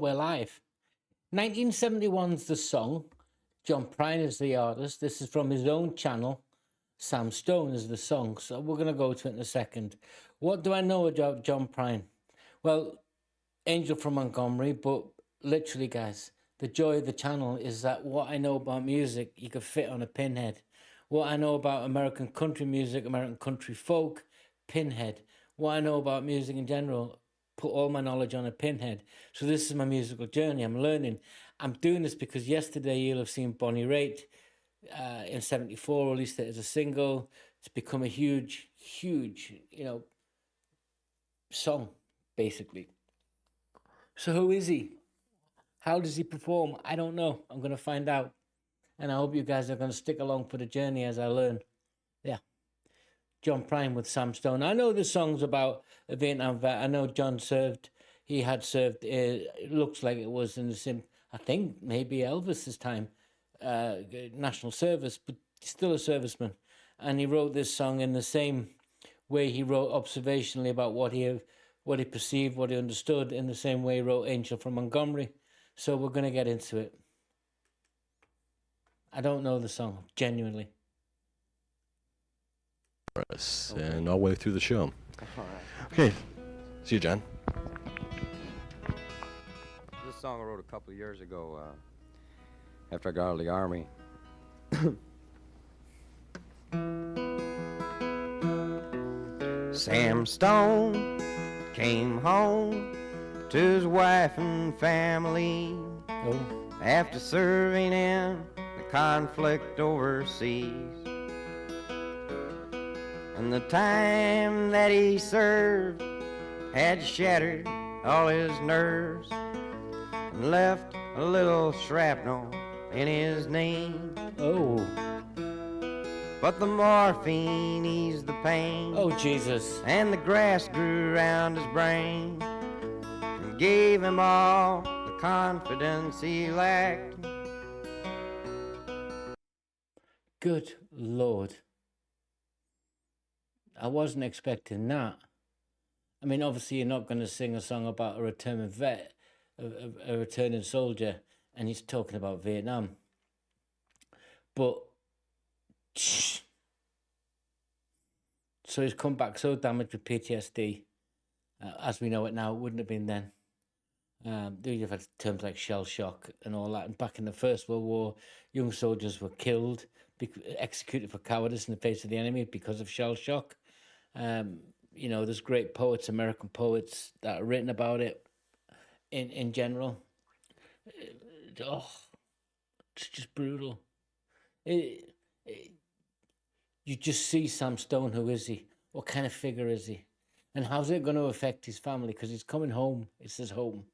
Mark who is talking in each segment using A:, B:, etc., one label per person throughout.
A: We're live. 1971's the song. John Prine is the artist. This is from his own channel. Sam Stone is the song. So we're going to go to it in a second. What do I know about John Prine? Well, Angel from Montgomery, but literally, guys, the joy of the channel is that what I know about music, you could fit on a pinhead. What I know about American country music, American country folk, pinhead. What I know about music in general, put all my knowledge on a pinhead. So this is my musical journey. I'm learning. I'm doing this because yesterday you'll have seen Bonnie Raitt in '74 released it as a single. It's become a huge, song, basically. So who is he? How does he perform? I don't know. I'm going to find out. And I hope you guys are going to stick along for the journey as I learn. Yeah. John Prine with Sam Stone. I know the song's about a Vietnam vet. I know John served. He had served. It looks like it was in the same. I think maybe Elvis's time, national service, but still a serviceman. And he wrote this song in the same way he wrote observationally about what he perceived, what he understood. In the same way he wrote "Angel from Montgomery." So we're going to get into it. I don't know the song genuinely.
B: Us and all the way through the show.
C: All right.
B: Okay, see you, John.
C: This song I wrote a couple of years ago after I got out of the Army. Sam Stone came home to his wife and family after serving in the conflict overseas. And the time that he served had shattered all his nerves and left a little shrapnel in his name.
A: Oh.
C: But the morphine eased the pain.
A: Oh, Jesus.
C: And the grass grew around his brain and gave him all the confidence he lacked.
A: Good Lord. I wasn't expecting that. I mean, obviously, you're not going to sing a song about a returning vet, a returning soldier, and he's talking about Vietnam. But, so he's come back so damaged with PTSD, as we know it now, it wouldn't have been then. You've had terms like shell shock and all that. And back in the First World War, young soldiers were killed, executed for cowardice in the face of the enemy because of shell shock. There's great poets, American poets, that are written about it in general. It's just brutal. You just see Sam Stone. Who is he? What kind of figure is he? And how's it going to affect his family? Because he's coming home. It's his home.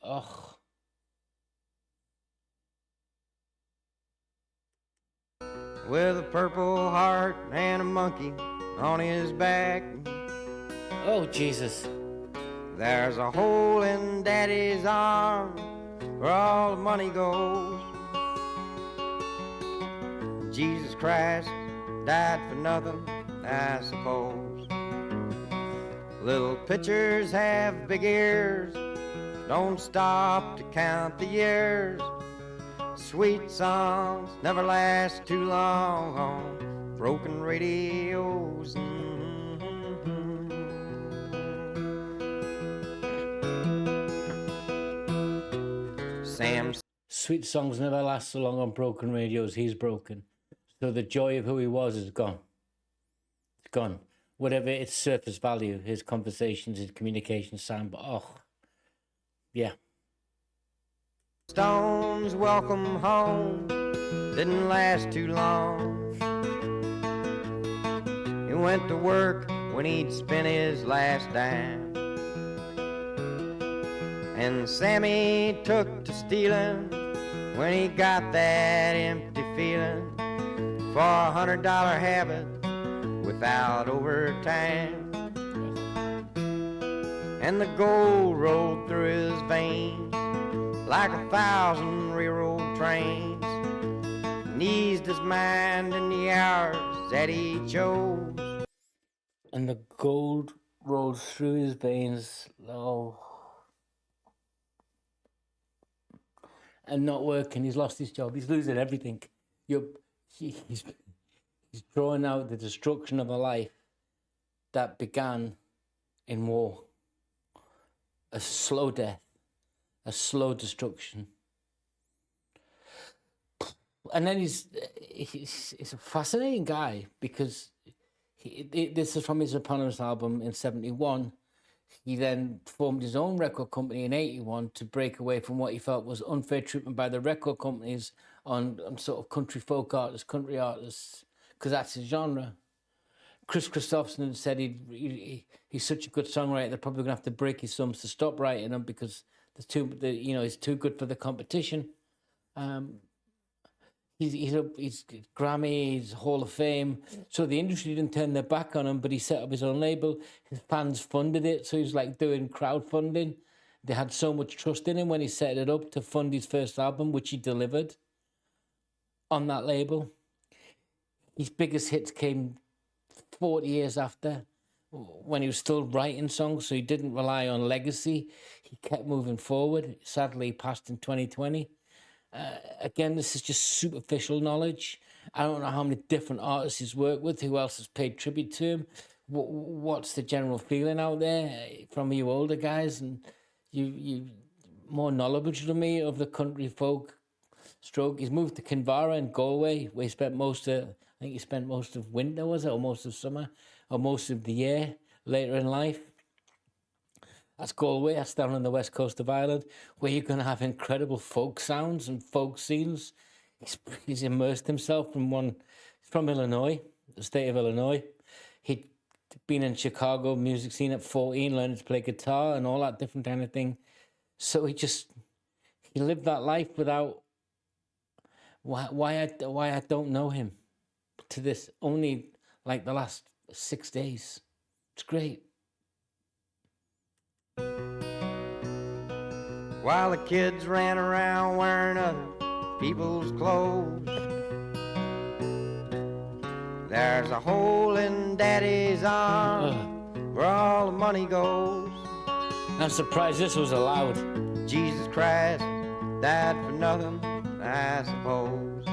A: Oh.
C: With a purple heart and a monkey on his back.
A: Oh, Jesus.
C: There's a hole in Daddy's arm where all the money goes. Jesus Christ died for nothing, I suppose. Little pitchers have big ears, don't stop to count the years. Sweet songs never last too long on broken radios. Sam's
A: Sweet songs never last so long on broken radios. He's broken. So the joy of who he was is gone. It's gone. Whatever its surface value, his conversations, his communication sound, but yeah.
C: Stone's welcome home didn't last too long. He went to work when he'd spent his last dime, and Sammy took to stealing when he got that empty feeling for $100 habit without overtime. And the gold rolled through his veins like 1,000 railroad trains, and eased his mind in the hours that he chose.
A: And the gold rolled through his veins. Oh, and not working. He's lost his job. He's losing everything. He's drawing out the destruction of a life that began in war. A slow death, a slow destruction. And then he's a fascinating guy because this is from his eponymous album in 71. He then formed his own record company in 81 to break away from what he felt was unfair treatment by the record companies on sort of country folk artists, country artists, because that's his genre. Chris Christopherson said he's such a good songwriter, they're probably going to have to break his thumbs to stop writing them because he's too good for the competition. He's Grammy, he's Hall of Fame. So the industry didn't turn their back on him, but he set up his own label. His fans funded it, so he was like doing crowdfunding. They had so much trust in him when he set it up to fund his first album, which he delivered on that label. His biggest hits came 40 years after, when he was still writing songs, so he didn't rely on legacy. He kept moving forward. Sadly, he passed in 2020. Again, this is just superficial knowledge. I don't know how many different artists he's worked with, who else has paid tribute to him. What's the general feeling out there from you older guys, and you more knowledgeable than me of the country folk stroke? He's moved to Kinvara in Galway, where he spent most of winter, was it, or most of summer, or most of the year later in life. That's Galway, that's down on the west coast of Ireland, where you're going to have incredible folk sounds and folk scenes. He's immersed himself from Illinois, the state of Illinois. He'd been in Chicago music scene at 14, learning to play guitar and all that different kind of thing. So he lived that life without, why I don't know him to this, only like the last 6 days. It's great.
C: While the kids ran around wearing other people's clothes, there's a hole in Daddy's arm where all the money goes.
A: I'm surprised this was allowed.
C: Jesus Christ died for nothing, I suppose.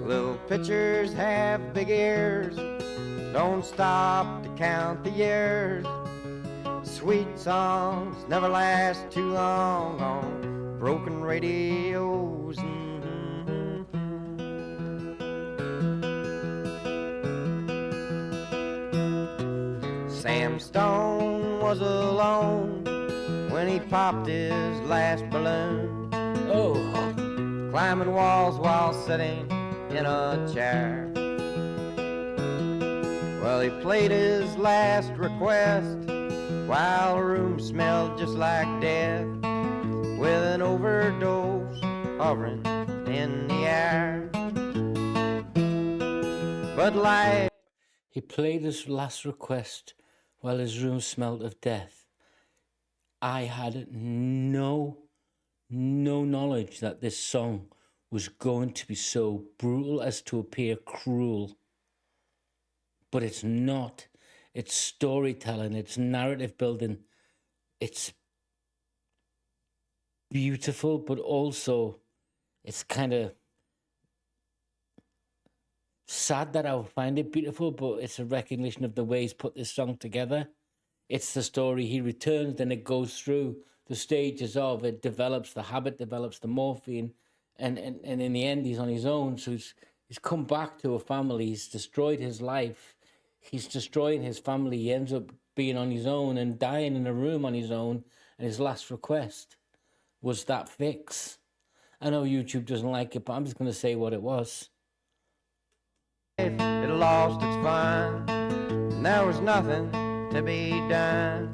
C: Little pitchers have big ears, don't stop to count the years. Sweet songs never last too long on broken radios. Sam Stone was alone when he popped his last balloon.
A: Oh,
C: Climbing walls while sitting in a chair. Well, he played his last request while the room smelled just like death, with an overdose hovering in the air. But life.
A: he played his last request while his room smelled of death. I had no knowledge that this song was going to be so brutal as to appear cruel. But it's not. It's storytelling, it's narrative building. It's beautiful, but also it's kind of sad that I would find it beautiful, but it's a recognition of the way he's put this song together. It's the story. He returns, then it goes through the stages of it, develops the habit, develops the morphine, and in the end, he's on his own. So he's come back to a family. He's destroyed his life. He's destroying his family. He ends up being on his own and dying in a room on his own. And his last request was that fix. I know YouTube doesn't like it, but I'm just going to say what it was.
C: It lost its fun, and there was nothing to be done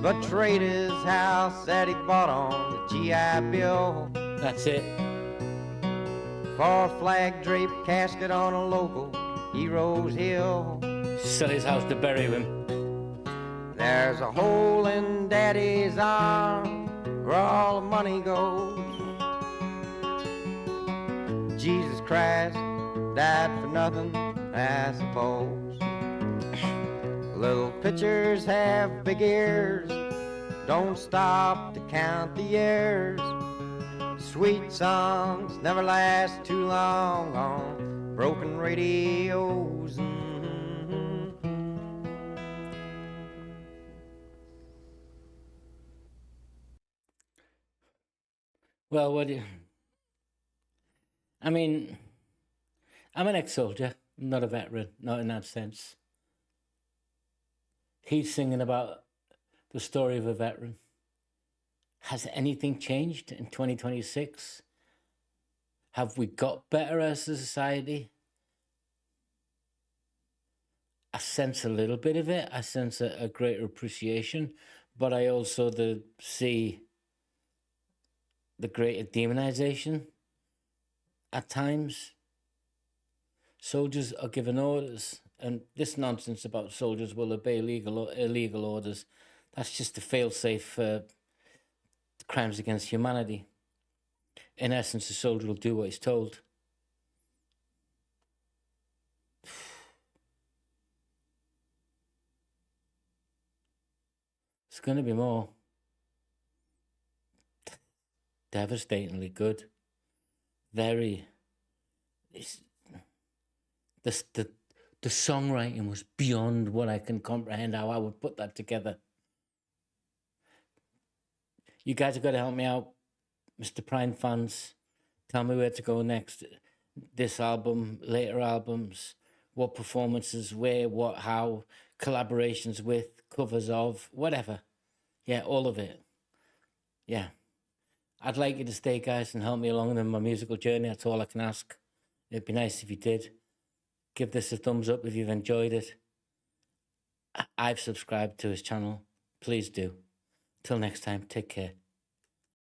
C: but trade his house that he bought on the GI Bill
A: That's it.
C: for a flag draped casket on a local hero's hill.
A: Sell his house to bury him.
C: There's a hole in Daddy's arm where all the money goes. Jesus Christ died for nothing, I suppose. Little pitchers have big ears, don't stop to count the years. sweet songs never last too long on broken radios.
A: Well, what do you... I mean, I'm an ex-soldier, not a veteran, not in that sense. He's singing about the story of a veteran. Has anything changed in 2026? Have we got better as a society? I sense a little bit of it. I sense a greater appreciation, but I also see the greater demonization at times. Soldiers are given orders, and this nonsense about soldiers will obey illegal orders, that's just a fail-safe for crimes against humanity. In essence, a soldier will do what he's told. It's going to be more. Devastatingly good. Very. The songwriting was beyond what I can comprehend how I would put that together. You guys have got to help me out, Mr. Prine fans. Tell me where to go next. This album, later albums, what performances, where, what, how, collaborations with, covers of, whatever. Yeah, all of it. Yeah. I'd like you to stay, guys, and help me along in my musical journey. That's all I can ask. It'd be nice if you did. Give this a thumbs up if you've enjoyed it. I've subscribed to his channel. Please do. Till next time, take care.